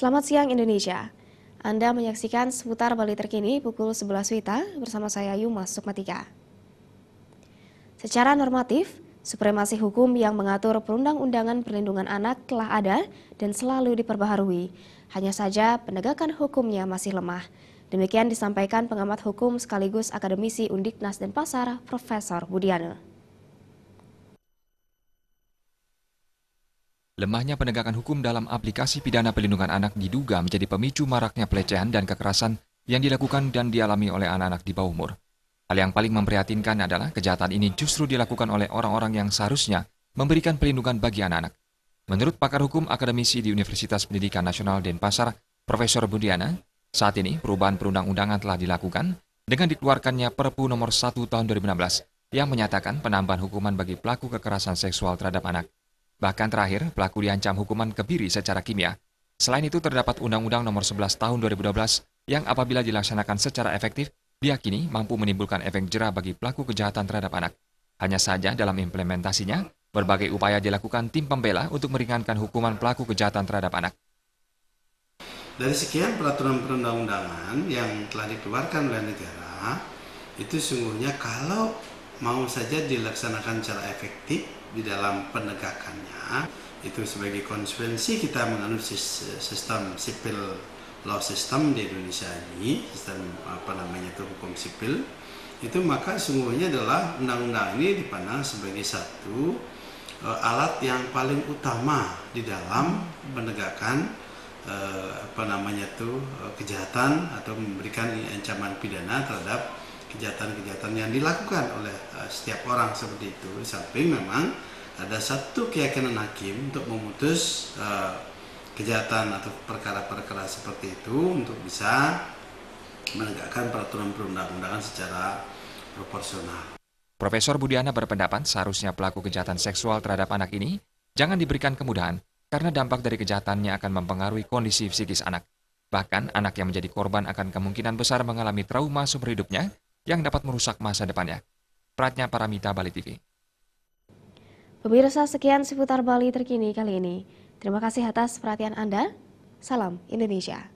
Selamat siang Indonesia. Anda menyaksikan seputar Bali terkini pukul 11 WITA bersama saya Yuma Sukmatika. Secara normatif, supremasi hukum yang mengatur perundang-undangan perlindungan anak telah ada dan selalu diperbaharui. Hanya saja penegakan hukumnya masih lemah. Demikian disampaikan pengamat hukum sekaligus akademisi Undiknas Denpasar, Profesor Budiana. Lemahnya penegakan hukum dalam aplikasi pidana perlindungan anak diduga menjadi pemicu maraknya pelecehan dan kekerasan yang dilakukan dan dialami oleh anak-anak di bawah umur. Hal yang paling memprihatinkan adalah kejahatan ini justru dilakukan oleh orang-orang yang seharusnya memberikan perlindungan bagi anak-anak. Menurut pakar hukum akademisi di Universitas Pendidikan Nasional Denpasar, Profesor Budiana, saat ini perubahan perundang-undangan telah dilakukan dengan dikeluarkannya Perpu Nomor 1 Tahun 2016 yang menyatakan penambahan hukuman bagi pelaku kekerasan seksual terhadap anak. Bahkan terakhir, pelaku diancam hukuman kebiri secara kimia. Selain itu, terdapat Undang-Undang Nomor 11 Tahun 2012 yang apabila dilaksanakan secara efektif, diyakini mampu menimbulkan efek jera bagi pelaku kejahatan terhadap anak. Hanya saja dalam implementasinya, berbagai upaya dilakukan tim pembela untuk meringankan hukuman pelaku kejahatan terhadap anak. Dari sekian peraturan perundang-undangan yang telah dikeluarkan oleh negara, itu sungguhnya kalau mau saja dilaksanakan secara efektif di dalam penegakannya, itu sebagai konsekuensi kita menganut sistem sipil law system di Indonesia ini, sistem hukum sipil, itu maka sungguhnya adalah undang-undang ini dipandang sebagai satu alat yang paling utama di dalam penegakan kejahatan atau memberikan ancaman pidana terhadap kejahatan-kejahatan yang dilakukan oleh setiap orang seperti itu. Di samping memang ada satu keyakinan hakim untuk memutus kejahatan atau perkara-perkara seperti itu untuk bisa menegakkan peraturan perundang-undangan secara proporsional. Profesor Budiana berpendapat seharusnya pelaku kejahatan seksual terhadap anak ini jangan diberikan kemudahan karena dampak dari kejahatannya akan mempengaruhi kondisi psikis anak. Bahkan anak yang menjadi korban akan kemungkinan besar mengalami trauma seumur hidupnya yang dapat merusak masa depannya. Pratnya Paramita, Bali TV. Pemirsa, sekian seputar Bali terkini kali ini. Terima kasih atas perhatian Anda. Salam Indonesia.